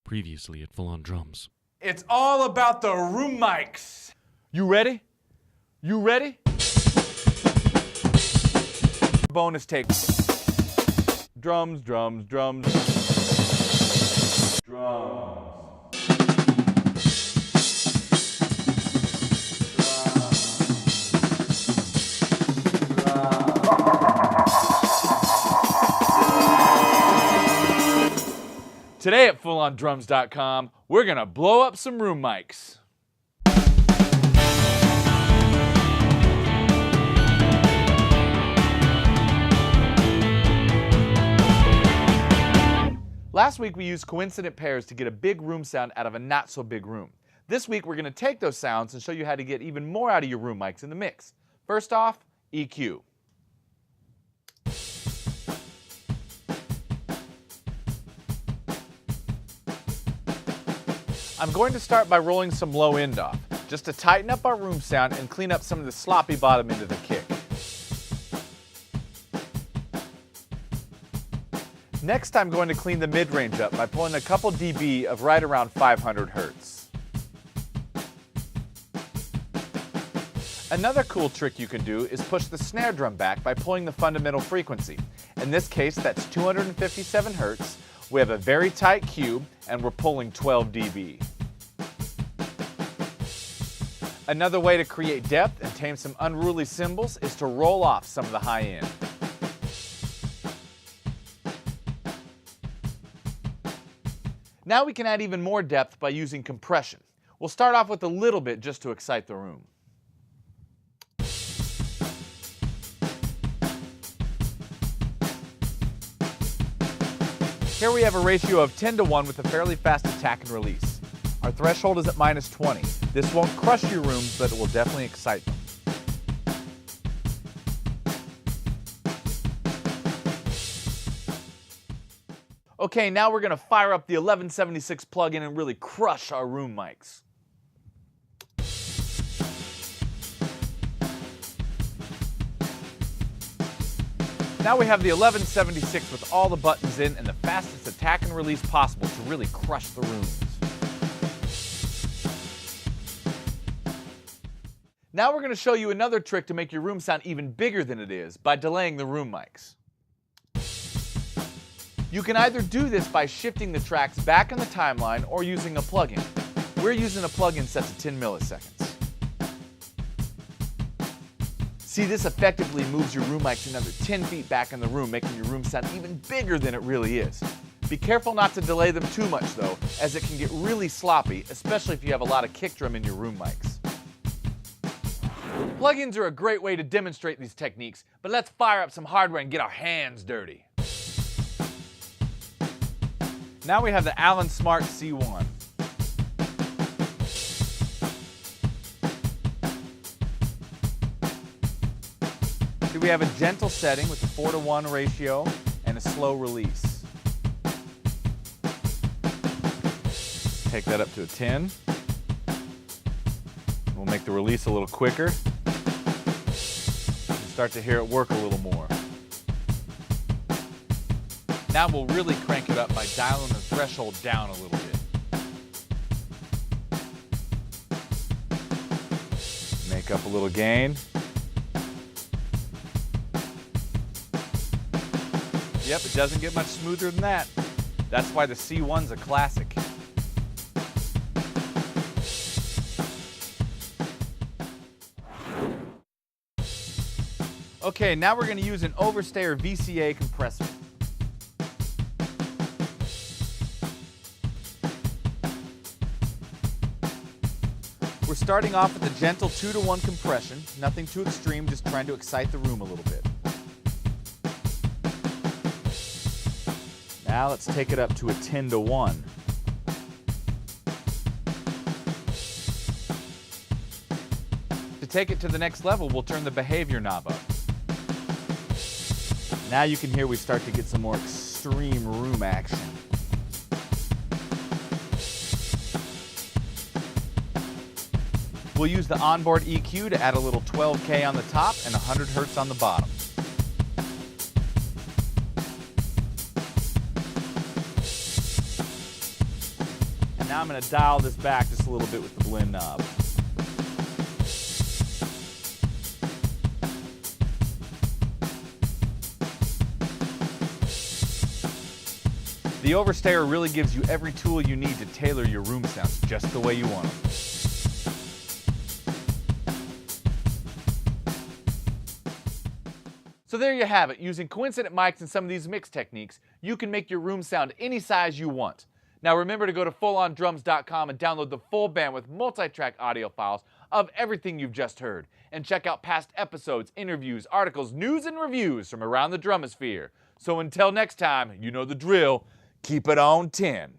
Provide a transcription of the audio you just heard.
Previously at Full On Drums. It's all about the room mics. You ready? You ready? Bonus take. Drums, drums, drums. Drums. Today at FullOnDrums.com, we're gonna blow up some room mics. Last week we used coincident pairs to get a big room sound out of a not so big room. This week we're gonna take those sounds and show you how to get even more out of your room mics in the mix. First off, EQ. I'm going to start by rolling some low end off, just to tighten up our room sound and clean up some of the sloppy bottom end of the kick. Next, I'm going to clean the mid-range up by pulling a couple dB of right around 500 Hertz. Another cool trick you can do is push the snare drum back by pulling the fundamental frequency. In this case, that's 257 Hertz. We have a very tight cube, and we're pulling 12 dB. Another way to create depth and tame some unruly cymbals is to roll off some of the high end. Now we can add even more depth by using compression. We'll start off with a little bit just to excite the room. Here we have a ratio of 10:1 with a fairly fast attack and release. Our threshold is at -20. This won't crush your rooms, but it will definitely excite them. Okay, now we're going to fire up the 1176 plug-in and really crush our room mics. Now we have the 1176 with all the buttons in and the fastest attack and release possible to really crush the rooms. Now we're going to show you another trick to make your room sound even bigger than it is by delaying the room mics. You can either do this by shifting the tracks back in the timeline or using a plugin. We're using a plugin set to 10 milliseconds. See, this effectively moves your room mics another 10 feet back in the room, making your room sound even bigger than it really is. Be careful not to delay them too much though, as it can get really sloppy, especially if you have a lot of kick drum in your room mics. Plugins are a great way to demonstrate these techniques, but let's fire up some hardware and get our hands dirty. Now we have the Allen Smart C1. Here we have a gentle setting with a 4:1 ratio and a slow release. Take that up to a 10. We'll make the release a little quicker. You start to hear it work a little more. Now we'll really crank it up by dialing the threshold down a little bit. Make up a little gain. Yep, it doesn't get much smoother than that. That's why the C1's a classic. Okay, now we're going to use an overstay or VCA compressor. We're starting off with a gentle 2:1 compression, nothing too extreme, just trying to excite the room a little bit. Now let's take it up to a 10:1. To take it to the next level, we'll turn the behavior knob up. Now you can hear we start to get some more extreme room action. We'll use the onboard EQ to add a little 12K on the top and 100 Hertz on the bottom. Now I'm going to dial this back just a little bit with the blend knob. The overstayer really gives you every tool you need to tailor your room sounds just the way you want them. So there you have it. Using coincident mics and some of these mix techniques, you can make your room sound any size you want. Now remember to go to fullondrums.com and download the full bandwidth multi-track audio files of everything you've just heard. And check out past episodes, interviews, articles, news, and reviews from around the drumosphere. So until next time, you know the drill. Keep it on 10.